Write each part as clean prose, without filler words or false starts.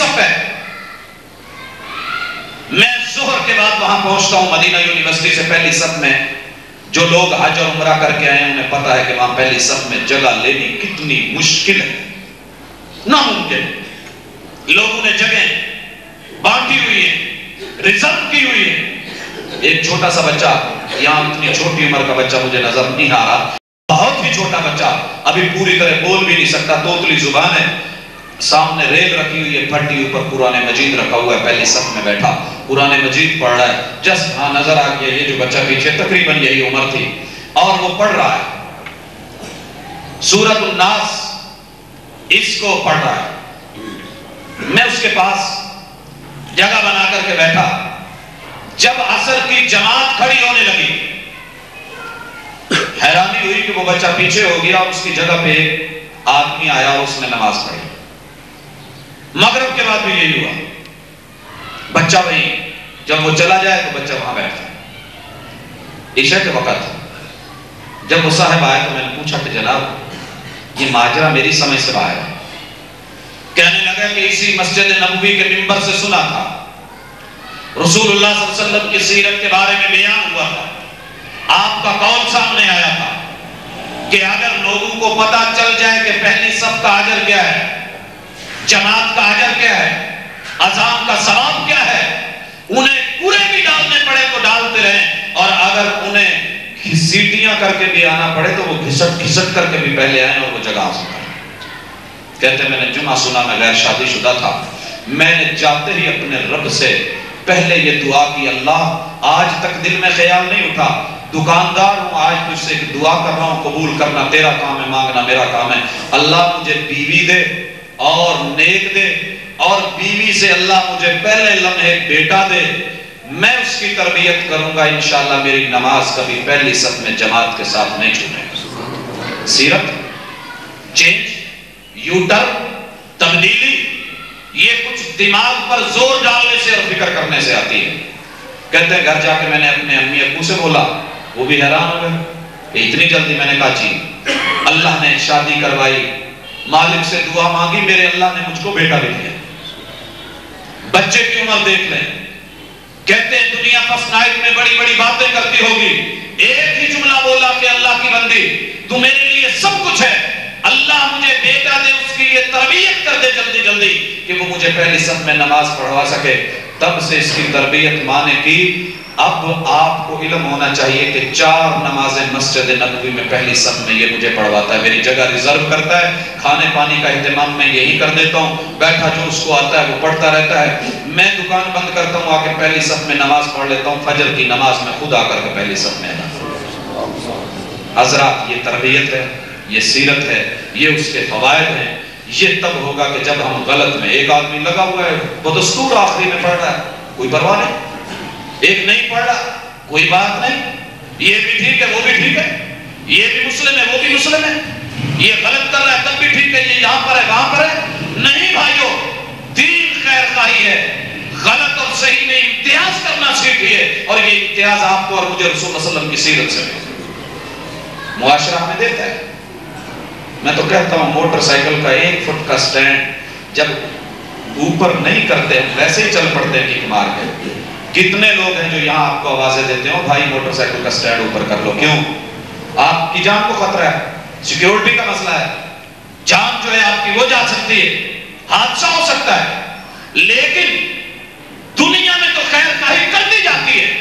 صف ہے. میں ظہر کے بعد وہاں پہنچتا ہوں مدینہ یونیورسٹی سے پہلی صف میں. جو لوگ حج اور عمرہ کر کے آئے ہیں انہیں پتا ہے کہ وہاں پہلی صف میں جگہ لینی کتنی مشکل ہے، ناممکن. لوگوں نے جگہ بانٹی ہوئی ہے، ریزرو کی ہوئی ہے. ایک چھوٹا سا بچہ، یہاں اتنی چھوٹی عمر کا بچہ مجھے نظر نہیں آ رہا، بہت ہی چھوٹا بچہ، ابھی پوری طرح بول بھی نہیں سکتا، توتلی زبان ہے. سامنے ریل رکھی ہوئی ہے، پھٹی اوپر قرآن مجید رکھا ہوا ہے، پہلی صف میں بیٹھا قرآن مجید پڑھ رہا ہے. جسٹ ہاں نظر آ گیا یہ جو بچہ پیچھے تقریباً یہی عمر تھی، اور وہ پڑھ رہا ہے سورۃ الناس، اس کو پڑھ رہا ہے. میں اس کے پاس جگہ بنا کر کے بیٹھا. جب عصر کی جماعت کھڑی ہونے لگی، حیرانی ہوئی کہ وہ بچہ پیچھے ہو گیا اور اس کی جگہ پہ آدمی آیا اور اس نے نماز پڑھی. مغرب کے بعد بھی یہی ہوا، بچہ وہیں، جب وہ چلا جائے تو بچہ وہاں بیٹھتا. عشاء کے وقت جب وہ صاحب آئے تو میں نے پوچھا کہ جناب یہ ماجرا میری سمجھ سے باہر ہے. کہنے لگا کہ اسی مسجد نبوی کے منبر سے سنا تھا، رسول اللہ صلی اللہ علیہ وسلم کی سیرت کے بارے میں بیان ہوا تھا، آپ کا قول سامنے آیا تھا کہ اگر لوگوں کو پتا چل جائے کہ پہلی صف کا اجر کیا ہے، جماعت کا اجر کیا ہے، اذان کا ثواب کیا ہے، انہیں پورے بھی ڈالنے پڑے تو ڈالتے رہیں، اور اگر انہیں سیٹیاں کر کے بھی آنا پڑے تو وہ گھسٹ گھسٹ کر کے بھی پہلے آئیں اور وہ جگہ حاصل کریں. کہتے میں نے جمعہ سنا، میں غیر شادی شدہ تھا، میں نے جاتے ہی اپنے رب سے پہلے یہ دعا کی، اللہ آج تک دل میں خیال نہیں اٹھا، دکاندار ہوں، آج تجھ سے ایک دعا کر رہا ہوں، قبول کرنا تیرا کام ہے، مانگنا میرا کام ہے. اللہ مجھے بیوی دے اور نیک دے، اور بیوی سے اللہ مجھے پہلے لمحے بیٹا دے، میں اس کی تربیت کروں گا، انشاءاللہ میری نماز کبھی پہلی صف میں جماعت کے ساتھ نہیں چھوڑے گا. سیرت چینج، یو ٹرن، تبدیلی، یہ کچھ دماغ پر زور ڈالنے سے اور فکر کرنے سے آتی ہے. کہتے ہیں گھر جا کے میں نے اپنے امی ابو سے بولا، وہ بھی حیران ہو گئے کہ اتنی جلدی. میں نے کہا جی اللہ نے شادی کروائی، مالک سے دعا مانگی، میرے اللہ نے مجھ کو بیٹا بھی دیا. بچے کی عمر دیکھ لیں. کہتے ہیں دنیا فرسٹ نائٹ میں بڑی بڑی باتیں کرتی ہوگی، ایک ہی جملہ بولا کہ اللہ کی بندی تو میرے لیے سب کچھ ہے، اللہ مجھے بیٹا دے، اس کی یہ تربیت کر دے جلدی جلدی کہ وہ مجھے پہلی صف میں نماز پڑھوا سکے. تب سے اس کی تربیت ماں نے کی. اب آپ کو علم ہونا چاہیے کہ 4 نمازیں مسجد نبوی میں پہلی صف میں یہ مجھے پڑھواتا ہے، میری جگہ ریزرو کرتا ہے، کھانے پانی کا اہتمام میں یہی کر دیتا ہوں، بیٹھا جو اس کو آتا ہے وہ پڑھتا رہتا ہے. میں دکان بند کرتا ہوں، آ کے پہلی صف میں نماز پڑھ لیتا ہوں، فجر کی نماز میں خود آ کر کے پہلی صف میں ادا کرتا ہوں. حضرات یہ تربیت ہے، یہ سیرت ہے، یہ اس کے فوائد ہیں. یہ تب ہوگا کہ جب ہم غلط میں، ایک آدمی لگا ہوا ہے بدستور آخری میں پڑھ رہا ہے، کوئی پرواہ نہیں، ایک نہیں پڑھ رہا کوئی بات نہیں، یہ بھی ٹھیک ہے وہ بھی ٹھیک ہے، یہ بھی مسلم ہے وہ بھی مسلم ہے، یہ غلط کر رہا ہے تب بھی ٹھیک ہے، یہ یہاں پر ہے وہاں پر ہے. نہیں بھائیو، دین خیر خواہی ہے، غلط اور صحیح میں امتیاز کرنا سیکھیے، اور یہ امتیاز آپ کو اور مجھے رسول اللہ صلی اللہ علیہ وسلم کی سیرت سے معاشرہ ہمیں دیتا ہے. میں تو کہتا ہوں موٹر سائیکل کا 1 فٹ کا سٹینڈ جب اوپر نہیں کرتے ویسے ہی چل پڑتے ہیں کک مار کے. کتنے لوگ ہیں جو یہاں آپ کو آوازیں دیتے ہیں بھائی موٹر سائیکل کا سٹینڈ اوپر کر لو. کیوں؟ آپ کی جان کو خطرہ ہے، سیکیورٹی کا مسئلہ ہے، جان جو ہے آپ کی وہ جا سکتی ہے، حادثہ ہو سکتا ہے. لیکن دنیا میں تو خیر خواہی کر دی جاتی ہے.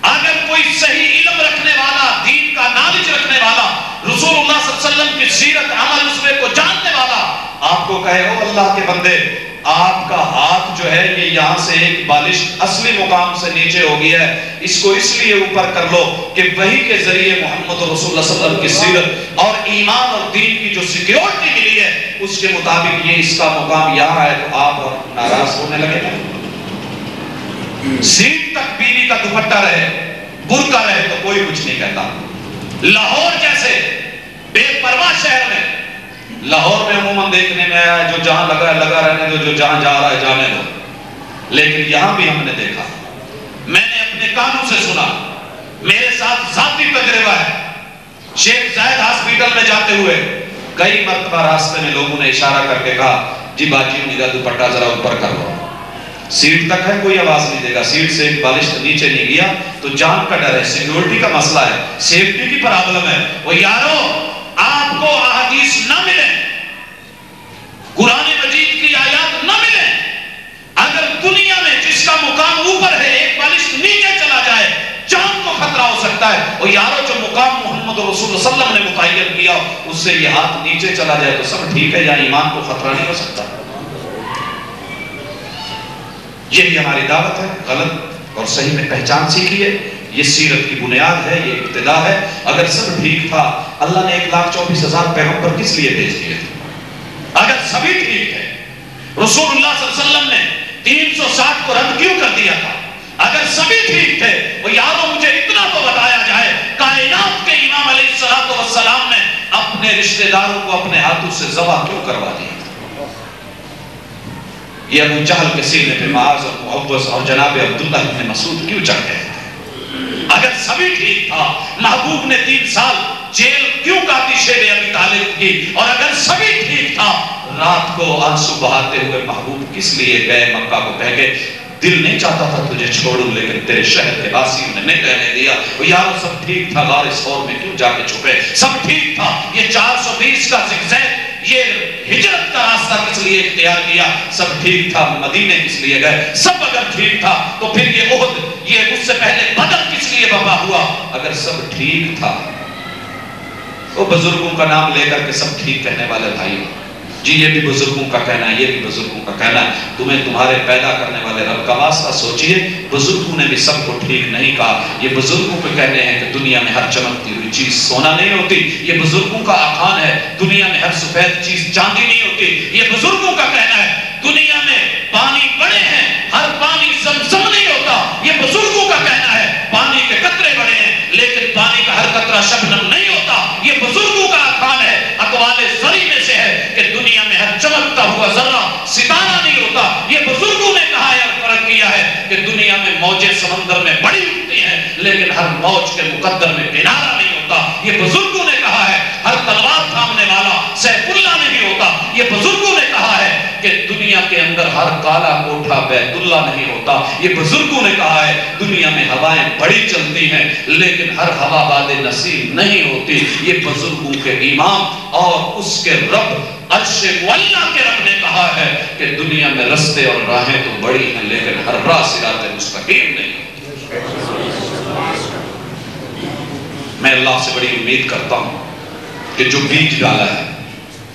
اگر کوئی صحیح علم رکھنے والا، دین کا نالج رکھنے والا، رسول اللہ صلی اللہ علیہ وسلم کی سیرت عمل اسوے کو جاننے والا آپ کو کہے او اللہ کے بندے آپ کا ہاتھ جو ہے یہ یہاں سے ایک بالش اصلی مقام سے نیچے ہو گیا ہے، اس کو اس لیے اوپر کر لو کہ وحی کے ذریعے محمد رسول اللہ صلی اللہ علیہ وسلم کی سیرت اور ایمان اور دین کی جو سیکیورٹی ملی ہے اس کے مطابق یہ اس کا مقام یہاں ہے، تو آپ اور ناراض ہونے لگے گا. سیٹ تک بیوی کا دوپٹہ رہے، برقع رہے تو کوئی کچھ نہیں کہتا. لاہور جیسے بے پرواہ شہر میں، لاہور میں عموماً دیکھنے میں آیا جو جہاں لگا ہے لگا رہنے دو، جو جہاں جا رہا ہے جانے دو. لیکن یہاں بھی ہم نے دیکھا، میں نے اپنے کانوں سے سنا، میرے ساتھ ذاتی تجربہ ہے. شیخ زائد ہاسپٹل میں جاتے ہوئے کئی مرتبہ راستے میں لوگوں نے اشارہ کر کے کہا جی باجی میرا دوپٹہ ذرا اوپر کر لو. سیٹ تک ہے, کوئی آواز نہیں دے گا. سیٹ سے ایک بالش نیچے نہیں گیا تو جان کا ڈر ہے, سیکیورٹی کا مسئلہ ہے, سیفٹی کی پرابلم ہے. وہ یارو آپ کو احادیث نہ ملیں, قرآن مجید کی آیات نہ ملیں, اگر دنیا میں جس کا مقام اوپر ہے ایک بالش نیچے چلا جائے جان کو خطرہ ہو سکتا ہے. وہ یارو جو مقام محمد رسول اللہ صلی اللہ علیہ وسلم نے متعین کیا اس سے یہ ہاتھ نیچے چلا جائے تو سب ٹھیک ہے, یا ایمان کو خطرہ نہیں ہو سکتا. یہی ہماری دعوت ہے, غلط اور صحیح میں پہچان سیکھیے. یہ سیرت کی بنیاد ہے, یہ ابتدا ہے. اگر سب ٹھیک تھا اللہ نے 1,24,000 پیغمبر کس لیے بھیج دیے تھے؟ اگر سبھی ٹھیک ہے رسول اللہ صلی اللہ علیہ وسلم نے 360 کو رد کیوں کر دیا تھا؟ اگر سبھی ٹھیک تھے وہ یارو مجھے اتنا تو بتایا جائے کائنات کے امام علیہ السلام نے اپنے رشتہ داروں کو اپنے ہاتھوں سے ذبح کیوں کروا دیا؟ یہ ابو جہل کے سینے پہ معاذ اور معوذ اور جناب عبداللہ ابن مسعود کیوں چڑھ گئے تھے؟ اگر سبھی ٹھیک تھا محبوب نے 3 سال جیل کیوں کاٹی شیب ابی طالب کی؟ اور اگر سبھی ٹھیک تھا رات کو آنسو بہاتے ہوئے محبوب کس لیے گئے مکہ کو؟ کہہ گئے دل نہیں چاہتا تھا تجھے چھوڑوں لیکن تیرے شہر کے باسیوں نے نہیں رہنے دیا. وہ یارو سب ٹھیک تھا غار ثور میں کیوں جا کے چھپے؟ سب ٹھیک تھا یہ 420 کا زگزیگ یہ ہجرت کا راستہ کس لیے اختیار کیا؟ سب ٹھیک تھا مدینے کس لیے گئے؟ سب اگر ٹھیک تھا تو پھر یہ احد یہ مجھ سے پہلے بدر کس لیے برپا ہوا؟ اگر سب ٹھیک تھا. وہ بزرگوں کا نام لے کر کے سب ٹھیک کہنے والے بھائی جی, یہ بھی بزرگوں کا کہنا ہے, یہ بھی بزرگوں کا کہنا ہے. تمہیں تمہارے پیدا کرنے والے رب کا واسطہ سوچئے, بزرگوں نے بھی سب کو ٹھیک نہیں کہا. یہ بزرگوں کے کہنے ہیں کہ دنیا میں ہر چمکتی ہوئی چیز سونا نہیں ہوتی. یہ بزرگوں کا اخان ہے دنیا میں ہر سفید چیز چاندی نہیں ہوتی. یہ بزرگوں کا کہنا ہے دنیا میں پانی بڑے ہیں ہر پانی زمزم نہیں ہوتا. یہ بزرگوں کا کہنا ہے پانی کے قطرے بڑے ہیں لیکن پانی کا ہر قطرہ شبنم نہیں ہوتا. یہ بزرگوں کا اخان ہے. اقوال زری میں سے ہے کہ دنیا میں ہر چمکتا ہوا ذرہ ستارہ نہیں ہوتا. یہ بزرگوں نے کہا ہے اور فرق کیا ہے کہ دنیا میں موجیں سمندر میں بڑی اٹھتی ہیں لیکن ہر موج کے مقدر میں کنارہ نہیں ہوتا. یہ بزرگوں نے کہا ہے ہر تلوار تھامنے والا سیف اللہ نہیں ہوتا. یہ بزرگوں نے کہا ہے کہ دنیا کے اندر ہر کالا کوٹھا بیت اللہ نہیں ہوتا. یہ بزرگوں نے کہا ہے دنیا میں ہوائیں بڑی چلتی ہیں لیکن ہر ہوا باد نصیب نہیں ہوتی. یہ بزرگوں کے امام اور اس کے رب عرش معلیٰ کے رب نے کہا ہے کہ دنیا میں رستے اور راہیں تو بڑی ہیں لیکن ہر راہ صراط مستقیم نہیں. میں اللہ سے بڑی امید کرتا ہوں کہ جو بیج ڈالا ہے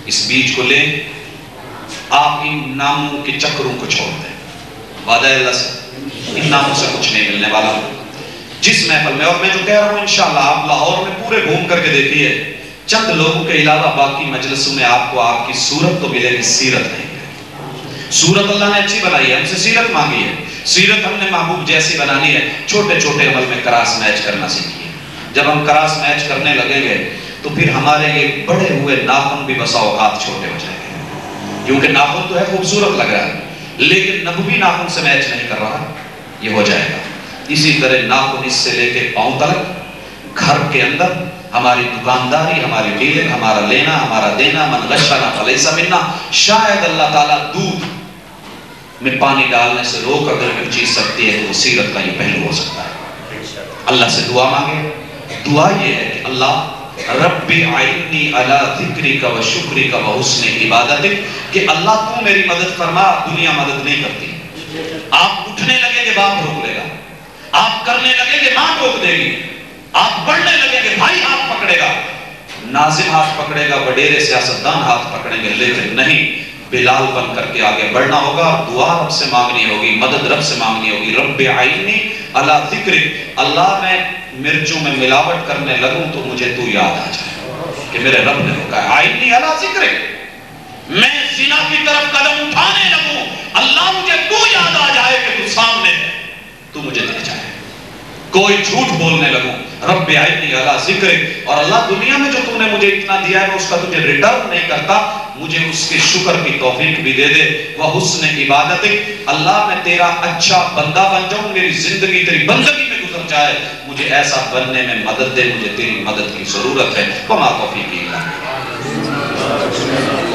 اس بیج کو لیں, آپ ان ناموں کے چکروں کو چھوڑ دیں. وعدہ اللہ سے ان ناموں سے کچھ نہیں ملنے والا. جس محفل میں, اور میں جو کہہ رہا ہوں انشاءاللہ آپ لاہور میں پورے گھوم کر کے دیکھیے, چند لوگوں کے علاوہ باقی مجلسوں میں آپ کو آپ کی صورت تو ملے گی, سیرت نہیں ملے. صورت اللہ نے اچھی بنائی ہے, ہم سے سیرت مانگی ہے. سیرت ہم نے محبوب جیسی بنانی ہے. چھوٹے چھوٹے عمل میں کراس میچ کرنا سیکھیے. جب ہم کراس میچ کرنے لگیں گے تو پھر ہمارے یہ بڑے ہوئے ناخن بھی بسا اوقات چھوٹے ہو جائیں گے, کیونکہ ناخن تو ہے خوبصورت لگ رہا ہے لیکن نبوی ناخن سے میچ نہیں کر رہا. یہ ہو جائے گا. اسی طرح ناخن اس سے لے کے پاؤں تک گھر کے اندر ہماری دکانداری, ہماری ڈیلنگ, ہمارا لینا, ہمارا دینا, من غشنا فلیس منا. شاید اللہ تعالیٰ دودھ میں پانی ڈالنے سے روک اگر کوئی چیز سکتی ہے تو وہ سیرت کا یہ پہلو ہو سکتا ہے. اللہ سے دعا مانگے. دعا یہ ہے کہ اللہ رب اعنی علی ذکرک و شکرک و حسن عبادتک, کہ اللہ تو میری مدد فرما. دنیا مدد نہیں کرتی. آپ اٹھنے لگیں گے باپ روک لے گا, آپ کرنے لگیں گے ماں روک دے گی, آپ بڑھنے لگیں گے بھائی ہاتھ پکڑے گا, ناظم ہاتھ پکڑے گا, وڈیرے سیاستدان ہاتھ پکڑیں گے, لیکن نہیں, بلال بن کر کے آگے بڑھنا ہوگا. دعا رب سے مانگنی ہوگی, مدد رب سے مانگنی ہوگی. رب اعنی علی ذکرک, اللہ میں مرچوں میں ملاوٹ کرنے لگوں تو مجھے تو یاد آ جائے کہ میرے رب نے روکا ہے. اعنی علی ذکرک, میں زنا کی طرف قدم اٹھانے لگوں, اللہ مجھے تو یاد آ جائے کہ تو سامنے ہے, تو مجھے دکھ جائے. کوئی جھوٹ بولنے لگوں, رب اعنی علی ذکرک, اور اللہ دنیا میں جو تو نے مجھے اتنا دیا ہے اس کا تجھے ریٹرن نہیں کرتا, مجھے اس کے شکر کی توفیق بھی دے دے. وہ حسن عبادتک, اللہ میں تیرا اچھا بندہ بن جاؤں, میری زندگی تیری بندگی میں گزر جائے, مجھے ایسا بننے میں مدد دے, مجھے تیری مدد کی ضرورت ہے. وما توفیقی الا باللہ. وسلم.